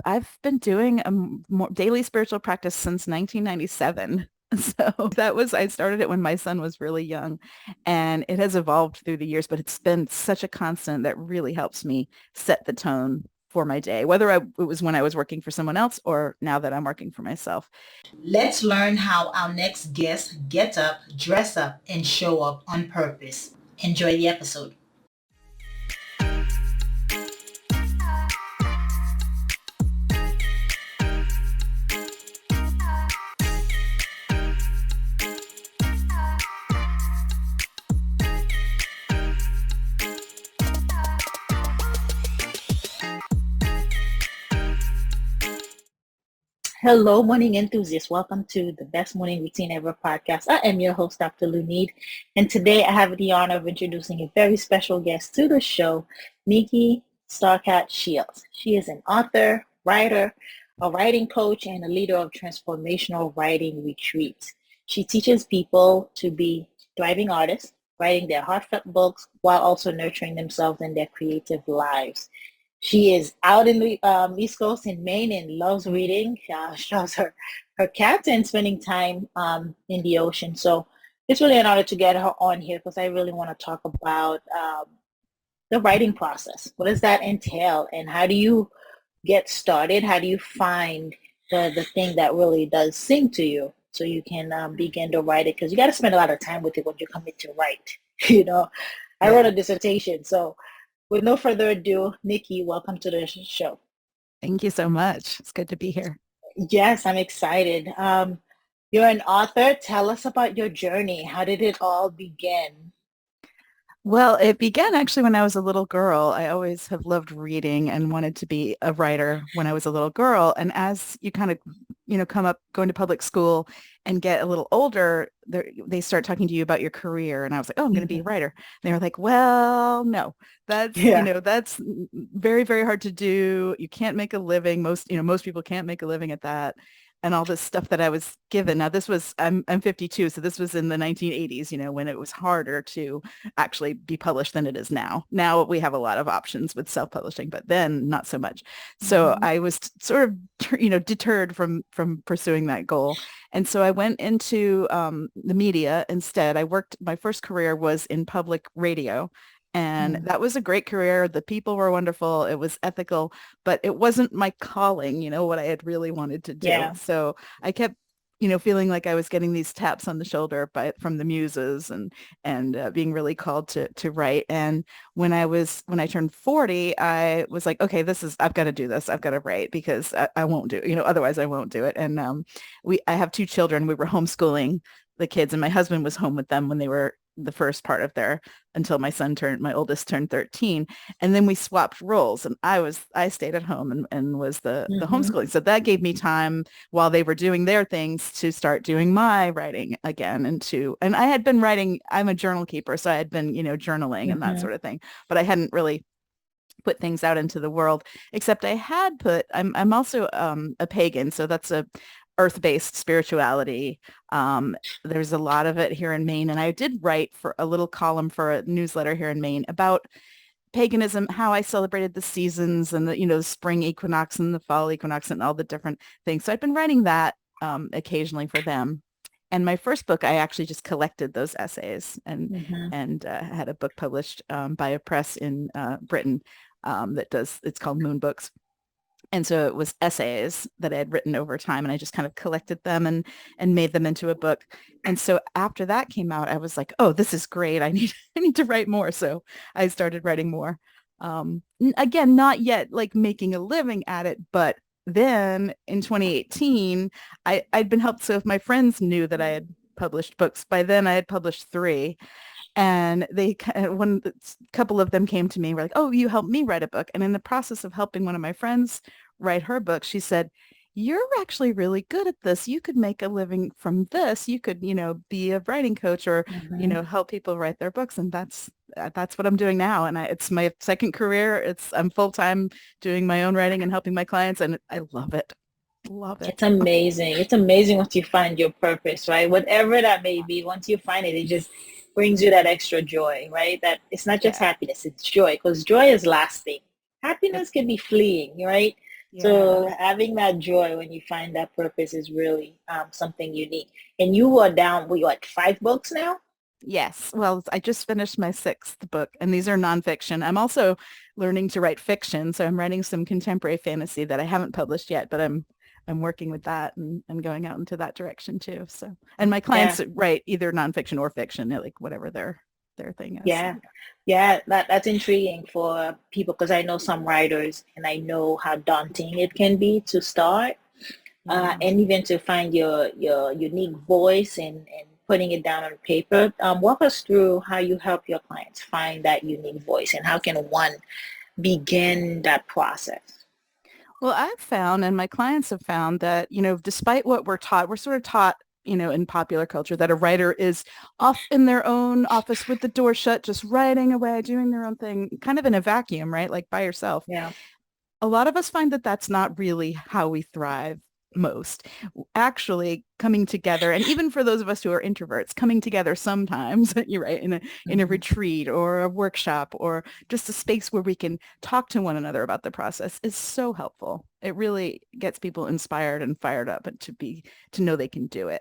I've been doing a more daily spiritual practice since 1997. So I started it when my son was really young, and it has evolved through the years, but it's been such a constant that really helps me set the tone for my day, whether it was when I was working for someone else or now that I'm working for myself. Let's learn how our next guest get up, dress up, and show up on purpose. Enjoy the episode. Hello, morning enthusiasts. Welcome to the Best Morning Routine Ever podcast. I am your host, Dr. Lunid, and today I have the honor of introducing a very special guest to the show, Nikki Starkat Shields. She is an author, writer, a writing coach, and a leader of transformational writing retreats. She teaches people to be thriving artists, writing their heartfelt books while also nurturing themselves in their creative lives. She is out in the East Coast in Maine and loves reading. She loves her cats and spending time in the ocean. So it's really an honor to get her on here because I really want to talk about the writing process. What does that entail, and how do you get started? How do you find the thing that really does sing to you so you can begin to write it? Because you got to spend a lot of time with it when you commit to write. You know, I wrote Yeah. a dissertation, so with no further ado, Nikki, welcome to the show. Thank you so much. It's good to be here. Yes, I'm excited. You're an author. Tell us about your journey. How did it all begin? Well, it began actually when I was a little girl. I always have loved reading and wanted to be a writer when I was a little girl. And as you kind of, come up going to public school and get a little older, they start talking to you about your career. And I was like, oh, I'm going to be a Mhm. writer. And they were like, well, no, Yeah. that's very, very hard to do. You can't make a living. Most people can't make a living at that. And all this stuff that I was given. Now I'm 52, so this was in the 1980s, when it was harder to actually be published than it is now. Now we have a lot of options with self-publishing, but then not so much. So Mhm. I was sort of, deterred from pursuing that goal. And so I went into the media instead. My first career was in public radio. And Mm. that was a great career. The people were wonderful. It was ethical, but it wasn't my calling, what I had really wanted to do. Yeah. So I kept feeling like I was getting these taps on the shoulder from the muses and being really called to write. And when I turned 40, I was like, okay, I've got to do this. I've got to write because I won't do, otherwise I won't do it. And I have two children. We were homeschooling the kids, and my husband was home with them when they were the first part of their until my oldest turned 13. And then we swapped roles, and I stayed at home and was the Mhm. homeschooling. So that gave me time while they were doing their things to start doing my writing again. And I had been writing, I'm a journal keeper, so I had been, journaling and that Mhm. sort of thing, but I hadn't really put things out into the world, except I'm also a pagan, so that's a earth-based spirituality. Um, there's a lot of it here in Maine, and I did write for a little column for a newsletter here in Maine about paganism, how I celebrated the seasons and the spring equinox and the fall equinox and all the different things. So I've been writing that occasionally for them. And my first book, I actually just collected those essays Mhm. and had a book published by a press in Britain it's called Moon Books. And so it was essays that I had written over time, and I just kind of collected them and made them into a book. And so after that came out, I was like, oh, this is great. I need to write more. So I started writing more. Again, not yet like making a living at it, but then in 2018, I'd been helped. So if my friends knew that I had published books, by then I had published three, and one couple of them came to me and were like, oh, you helped me write a book. And in the process of helping one of my friends write her book, she said, you're actually really good at this. You could make a living from this. You could, be a writing coach or, Mhm. help people write their books. And that's what I'm doing now. And it's my second career. I'm full-time doing my own writing and helping my clients. And I love it. Love It's it. amazing. It's amazing once you find your purpose, right? Whatever that may be, once you find it, it just brings you that extra joy, right? That it's not just Yeah. happiness, it's joy, because joy is lasting. It, Happiness can be fleeting, right? So having that joy when you find that purpose is really something unique. And you are down, we what, 5 books now? Yes. Well, I just finished my sixth book, and these are nonfiction. I'm also learning to write fiction, so I'm writing some contemporary fantasy that I haven't published yet, but I'm working with that and going out into that direction too. So, and my Yeah, clients write either nonfiction or fiction, like whatever their thing is. So, yeah, yeah. That's intriguing for people because I know some writers and I know how daunting it can be to start. yeah. And even to find your unique voice and putting it down on paper. Walk us through how you help your clients find that unique voice and how can one begin that process? Well, I've found, and my clients have found that, despite what we're taught, we're sort of taught, in popular culture that a writer is off in their own office with the door shut, just writing away, doing their own thing, kind of in a vacuum, right? Like by yourself. Yeah. A lot of us find that that's not really how we thrive most. Actually coming together, and even for those of us who are introverts, coming together sometimes, you're right, in a Hmm. retreat or a workshop or just a space where we can talk to one another about the process is so helpful. It really gets people inspired and fired up and to know they can do it.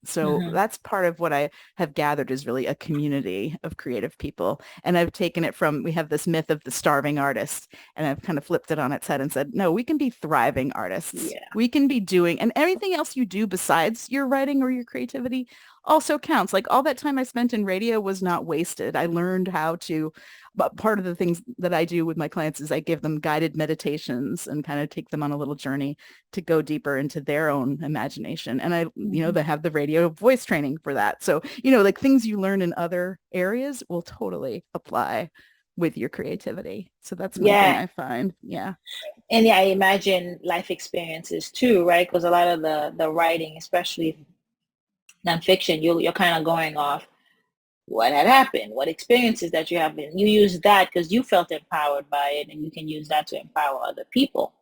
So Hmm. that's part of what I have gathered is really a community of creative people. And I've taken it from, we have this myth of the starving artist, and I've kind of flipped it on its head and said, no, we can be thriving artists. Yeah. We can be doing, and everything else you do besides your writing or your creativity also counts. Like all that time I spent in radio was not wasted. I learned how to, but part of the things that I do with my clients is I give them guided meditations and kind of take them on a little journey to go deeper into their own imagination. And Hmm. they have the radio voice training for that. So, like things you learn in other areas will totally apply with your creativity. So that's one thing Yeah. I find. Yeah. And yeah, I imagine life experiences too, right? Because a lot of the writing, especially nonfiction, you're kind of going off what had happened, what experiences that you have been. You use that because you felt empowered by it, and you can use that to empower other people.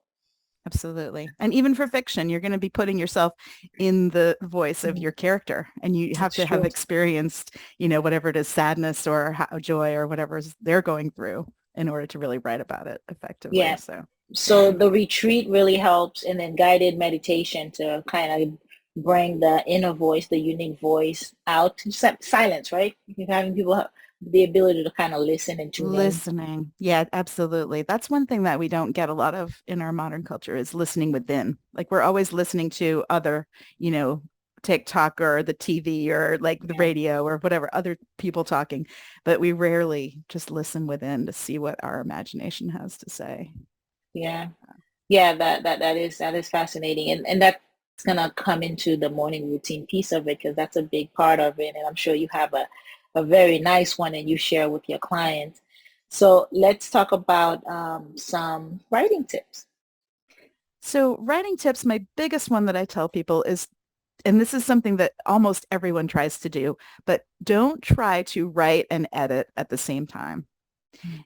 Absolutely. And even for fiction, you're going to be putting yourself in the voice of Mhm. your character, and you have That's to have true. experienced, whatever it is, sadness or joy or whatever they're going through in order to really write about it effectively. Yeah. So, So yeah. the retreat really helps, and then guided meditation to kind of bring the inner voice, the unique voice out. Silence, right? You're having people have the ability to kind of listen and tune in. Listening. Yeah, absolutely. That's one thing that we don't get a lot of in our modern culture is listening within. Like we're always listening to other, you know, TikTok or the TV or like the Yeah. radio or whatever, other people talking, but we rarely just listen within to see what our imagination has to say. Yeah. Yeah, that is fascinating. And that's gonna come into the morning routine piece of it because that's a big part of it. And I'm sure you have a very nice one and you share with your clients. So let's talk about some writing tips. So writing tips, my biggest one that I tell people is, and this is something that almost everyone tries to do, but don't try to write and edit at the same time.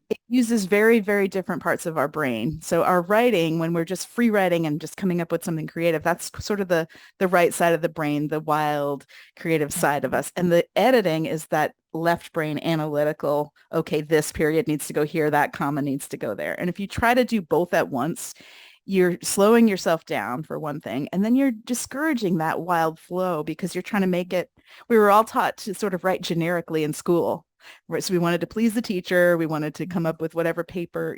It uses very, very different parts of our brain. So our writing, when we're just free writing and just coming up with something creative, that's sort of the right side of the brain, the wild, creative side of Mhm. us. And the editing is that left brain analytical, okay, this period needs to go here, that comma needs to go there. And if you try to do both at once, you're slowing yourself down for one thing, and then you're discouraging that wild flow because you're trying to make it, we were all taught to sort of write generically in school. Right. So we wanted to please the teacher. We wanted to come up with whatever paper,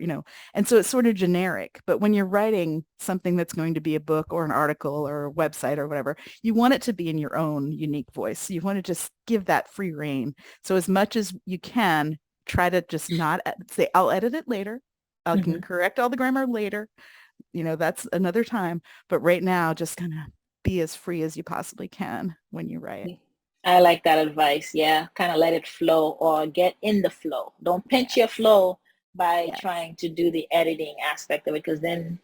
and so it's sort of generic. But when you're writing something that's going to be a book or an article or a website or whatever, you want it to be in your own unique voice. You want to just give that free reign. So as much as you can, try to just not say, I'll edit it later. I can Mhm. correct all the grammar later. That's another time. But right now, just kind of be as free as you possibly can when you write. I like that advice. Yeah, kind of let it flow or get in the flow. Don't pinch your Yes. flow by Yes. trying to do the editing aspect of it because then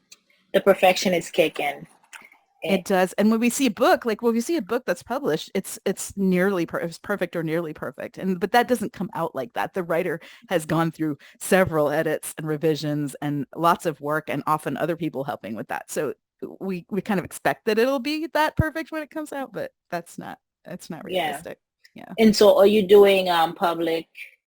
the perfectionist kick in. Eh, It does. And when we see a book, like when we see a book that's published, it's nearly it's perfect or nearly perfect. And but that doesn't come out like that. The writer has gone through several edits and revisions and lots of work and often other people helping with that. So we kind of expect that it'll be that perfect when it comes out, but that's not Yeah. realistic. Yeah. And so are you doing public,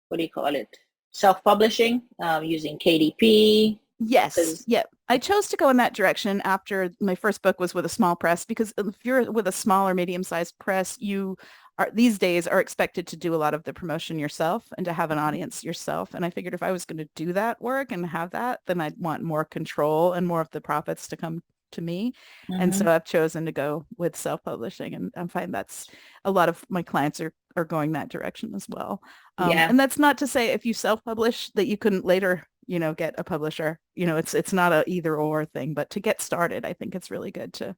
what do you call it? Self-publishing using KDP? Yes. Because Yep. I chose to go in that direction after my first book was with a small press because if you're with a small or medium-sized press, you are these days are expected to do a lot of the promotion yourself and to have an audience yourself. And I figured if I was going to do that work and have that, then I'd want more control and more of the profits to come to me. And so Hmm. I've chosen to go with self-publishing, and I find that's a lot of my clients are going that direction as well. Yeah. And that's not to say if you self-publish that you couldn't later, get a publisher. It's not a either or thing, but to get started, I think it's really good to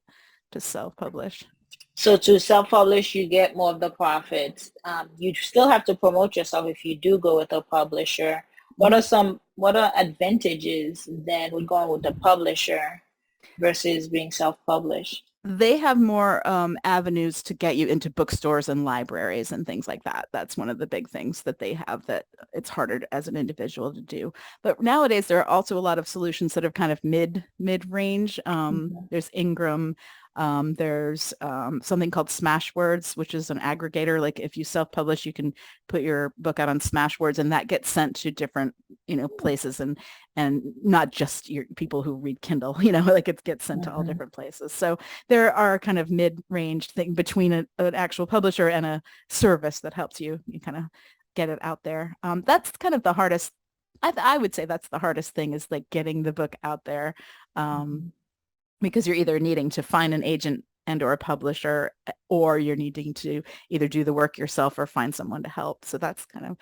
self-publish. So to self-publish, you get more of the profits. You still have to promote yourself if you do go with a publisher. What are advantages then with going with the publisher versus being self-published? They have more avenues to get you into bookstores and libraries and things like that. That's one of the big things that they have that it's harder as an individual to do. But nowadays, there are also a lot of solutions that are kind of mid-range. Mhm. There's Ingram. There's something called Smashwords, which is an aggregator. Like if you self-publish, you can put your book out on Smashwords, and that gets sent to different, places and not just your people who read Kindle. Like it gets sent to all Mhm. different places. So there are kind of mid-range thing between an actual publisher and a service that helps you kind of get it out there. That's kind of the hardest. I would say that's the hardest thing is like getting the book out there. Um, Mhm. because you're either needing to find an agent and or a publisher, or you're needing to either do the work yourself or find someone to help. So that's kind of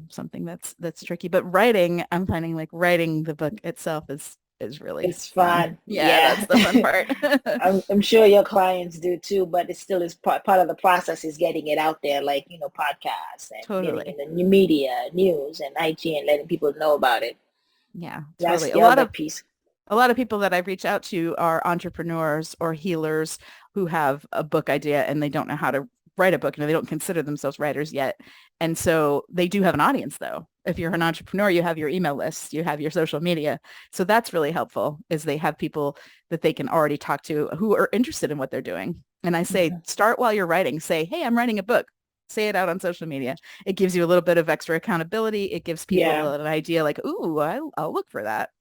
something that's tricky. But writing, I'm finding like writing the book itself is really It's fun. fun. Yeah, that's Yeah. the fun part. I'm sure your clients do too, but it still is part of the process is getting it out there, like, podcasts and getting in Totally. the new media, news and IG and letting people know about it. Yeah, That's totally. the other piece. A lot of people that I've reached out to are entrepreneurs or healers who have a book idea and they don't know how to write a book and they don't consider themselves writers yet. And so they do have an audience though. If you're an entrepreneur, you have your email list, you have your social media. So that's really helpful is they have people that they can already talk to who are interested in what they're doing. And I say, Mhm. start while you're writing. Say, hey, I'm writing a book. Say it out on social media. It gives you a little bit of extra accountability. It gives people Yeah, an idea like, ooh, I'll look for that,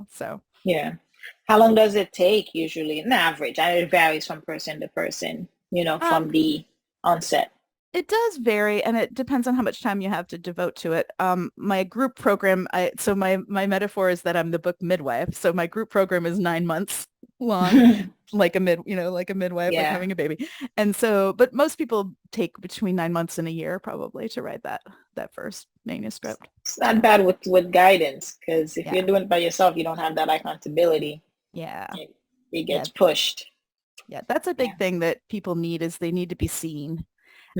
so. yeah. How long does it take usually, an average? And it varies from person to person, Um, from the onset. It does vary, and it depends on how much time you have to devote to it. My group program, so my metaphor is that I'm the book midwife. So my group program is 9 months long, like a midwife, like Yeah. having a baby. And so, but most people take between 9 months and a year probably to write that first manuscript. It's not So bad with guidance because if you're yeah, doing it by yourself, you don't have that accountability. yeah, It yeah, gets pushed. yeah. That's a Yeah. big thing that people need is they need to be seen.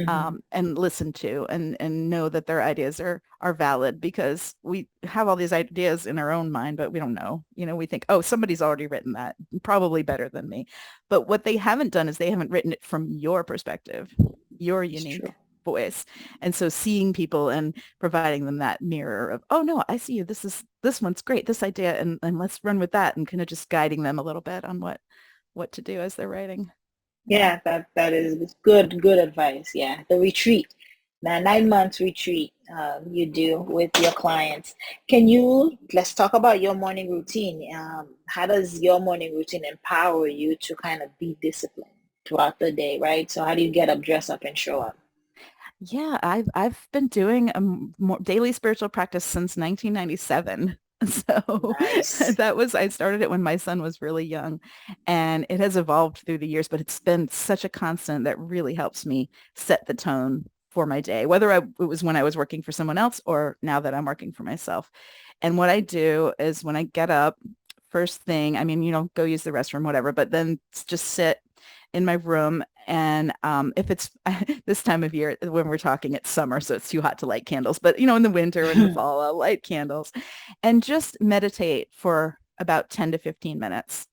Hmm. And listen to and know that their ideas are valid because we have all these ideas in our own mind, but we don't know. We think, oh, somebody's already written that, probably better than me. But what they haven't done is they haven't written it from your perspective, your It's true. unique voice. And so seeing people and providing them that mirror of, oh no, I see you. This one's great, this idea, and let's run with that and kind of just guiding them a little bit on what to do as they're writing. Yeah. Yeah, that is good advice. Yeah, the retreat, the 9 months retreat you do with your clients. Let's talk about your morning routine. How does your morning routine empower you to kind of be disciplined throughout the day, right? So how do you get up, dress up, and show up? Yeah, I've been doing a more daily spiritual practice since 1997. So Nice. I started it when my son was really young, and it has evolved through the years, but it's been such a constant that really helps me set the tone for my day, whether it was when I was working for someone else or now that I'm working for myself. And what I do is when I get up, first thing, I mean, go use the restroom, whatever, but then just sit in my room. And if it's this time of year when we're talking, it's summer, so it's too hot to light candles. But in the winter or in the fall, I'll light candles and just meditate for about 10 to 15 minutes.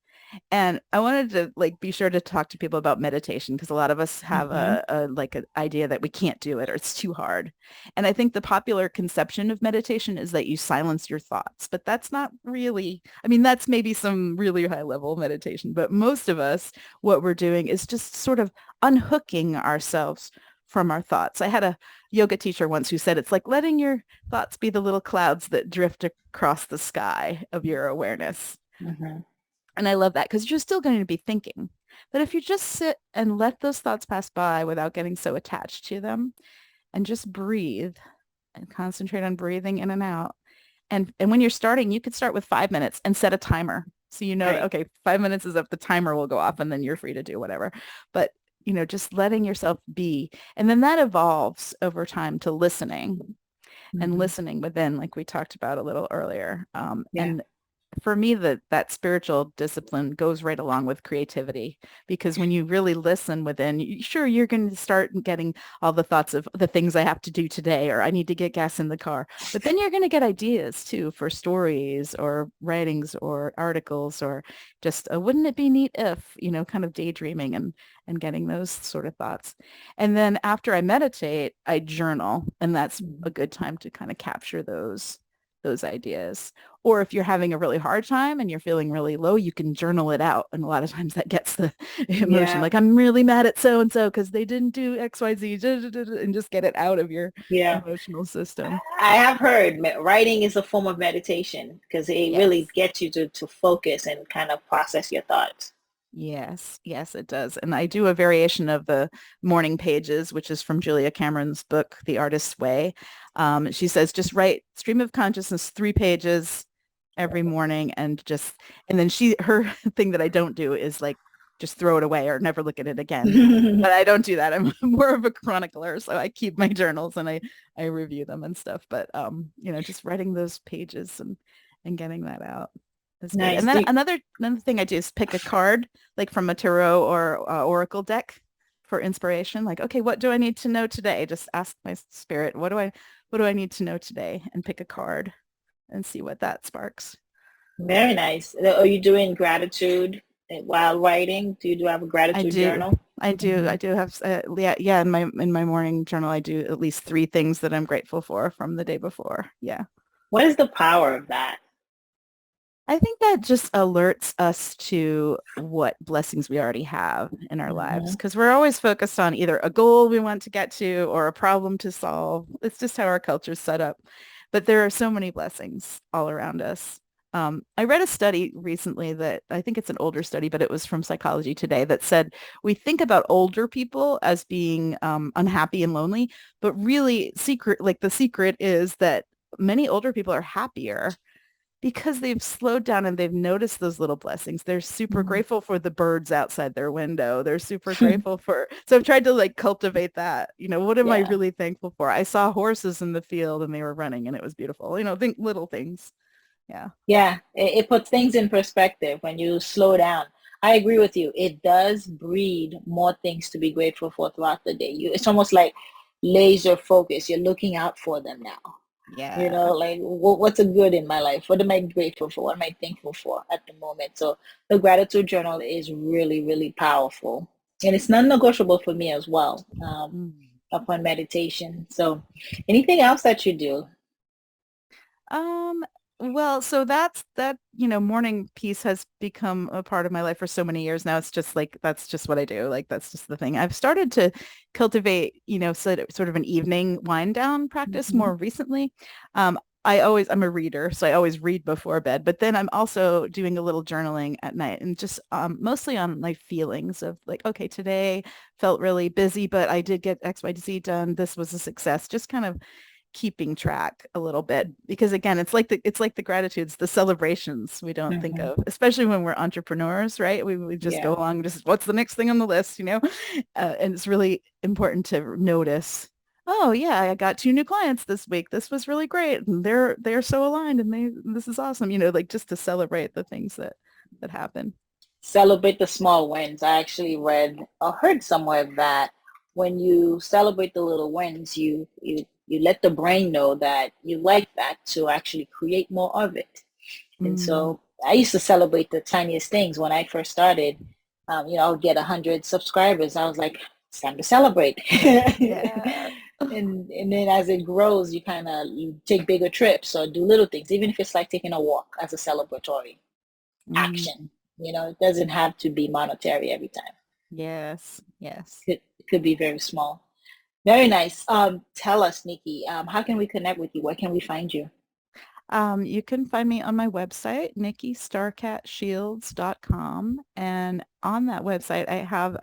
And I wanted to be sure to talk to people about meditation because a lot of us have Hmm. an idea that we can't do it or it's too hard. And I think the popular conception of meditation is that you silence your thoughts, but that's not really, I mean, that's maybe some really high level meditation, but most of us, what we're doing is just sort of unhooking ourselves from our thoughts. I had a yoga teacher once who said it's like letting your thoughts be the little clouds that drift across the sky of your awareness. Mhm. And I love that because you're still going to be thinking. But if you just sit and let those thoughts pass by without getting so attached to them and just breathe and concentrate on breathing in and out. And when you're starting, you could start with 5 minutes and set a timer. So you know that, Right. okay, 5 minutes is up, the timer will go off and then you're free to do whatever. But, just letting yourself be. And then that evolves over time to listening and Mhm. listening within, like we talked about a little earlier. Yeah. And for me, that spiritual discipline goes right along with creativity because when you really listen within, sure, you're going to start getting all the thoughts of the things I have to do today, or I need to get gas in the car. But then you're going to get ideas too for stories or writings or articles or just wouldn't it be neat if, kind of daydreaming and getting those sort of thoughts. And then after I meditate, I journal, and that's a Mhm. good time to kind of capture those ideas. Or if you're having a really hard time and you're feeling really low, you can journal it out. And a lot of times that gets the emotion. Yeah. Like, I'm really mad at so-and-so because they didn't do X, Y, Z, and just get it out of your Yeah. emotional system. I have heard writing is a form of meditation because it really Yes. gets you to focus and kind of process your thoughts. Yes, yes, it does. And I do a variation of the morning pages, which is from Julia Cameron's book, The Artist's Way. She says, just write stream of consciousness, 3 pages every morning and then her thing that I don't do is like, just throw it away or never look at it again. But I don't do that. I'm more of a chronicler. So I keep my journals and I review them and stuff. But, just writing those pages and getting that out is good. Nice. And then another thing I do is pick a card like from a tarot or oracle deck for inspiration. Like, okay, what do I need to know today? Just ask my spirit, what do I need to know today? And pick a card and see what that sparks. Very nice. Are you doing gratitude while writing? Do you have a I gratitude do. journal? I do. Hmm. I do have, yeah, in my morning journal, I do at least 3 things that I'm grateful for from the day before. Yeah. What is the power of that? I think that just alerts us to what blessings we already have in our lives Hmm. because we're always focused on either a goal we want to get to or a problem to solve. It's just how our culture's set up. But there are so many blessings all around us. I read a study recently that I think it's an older study, but it was from Psychology Today that said we think about older people as being unhappy and lonely, but really the secret is that many older people are happier because they've slowed down and they've noticed those little blessings. They're super Hmm. grateful for the birds outside their window. They're super grateful so I've tried to like cultivate that. What am I Yeah. really thankful for? I saw horses in the field and they were running and it was beautiful. Think little things. Yeah. Yeah. It puts things in perspective when you slow down. I agree with you. It does breed more things to be grateful for throughout the day. It's almost like laser focus. You're looking out for them now. Yeah. Like what's a good in my life? What am I grateful for? What am I thankful for at the moment? So the gratitude journal is really, really powerful. And it's non-negotiable for me as well, Mm. upon meditation. So anything else that you do? Um, well, so that, morning piece has become a part of my life for so many years now. It's just like, that's just what I do. Like, that's just the thing. I've started to cultivate, sort of an evening wind down practice Hmm. more recently. I'm a reader, so I always read before bed, but then I'm also doing a little journaling at night and just mostly on my feelings of like, okay, today felt really busy, but I did get X, Y, Z done. This was a success. Just kind of keeping track a little bit because again it's like the gratitudes, the celebrations we don't think Hmm. of, especially when we're entrepreneurs, right? We just go Yeah. along, just what's the next thing on the list, and it's really important to notice, oh yeah, I got 2 new clients this week, this was really great, and they're so aligned, and this is awesome, like just to celebrate the things that happen. Celebrate the small wins. I actually read or heard somewhere that when you celebrate the little wins, you let the brain know that you like that to actually create more of it. And Mm. so I used to celebrate the tiniest things when I first started. I would get 100 subscribers. I was like, it's time to celebrate. Yeah. And then as it grows, you take bigger trips or do little things, even if it's like taking a walk as a celebratory Mm. action. It doesn't have to be monetary every time. Yes, yes. It could be very small. Very nice. Tell us, Nikki, how can we connect with you? Where can we find you? You can find me on my website, nikkistarcatshields.com. And on that website, I have,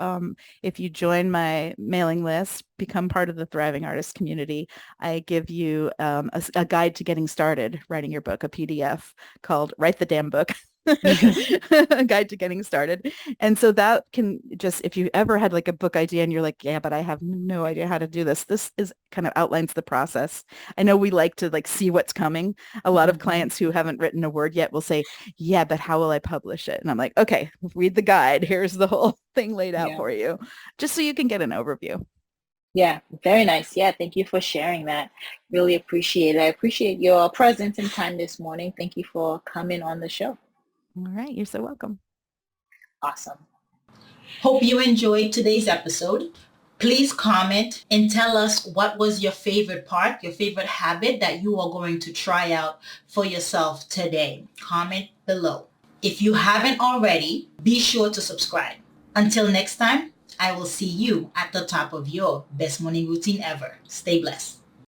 if you join my mailing list, become part of the Thriving Artist community, I give you a guide to getting started writing your book, a PDF called Write the Damn Book. A guide to getting started. And so that can just, if you ever had like a book idea and you're like, yeah, but I have no idea how to do this, this is kind of outlines the process. I know we like to like see what's coming. A lot of Mhm. clients who haven't written a word yet will say, yeah, but how will I publish it? And I'm like, okay, read the guide. Here's the whole thing laid out Yeah. for you, just so you can get an overview. Yeah, very nice. Yeah, thank you for sharing that. Really appreciate it. I appreciate your presence and time this morning. Thank you for coming on the show. All right, you're so welcome. Awesome. Hope you enjoyed today's episode. Please comment and tell us what was your favorite part, your favorite habit that you are going to try out for yourself today. Comment below. If you haven't already, be sure to subscribe. Until next time, I will see you at the top of your best morning routine ever. Stay blessed.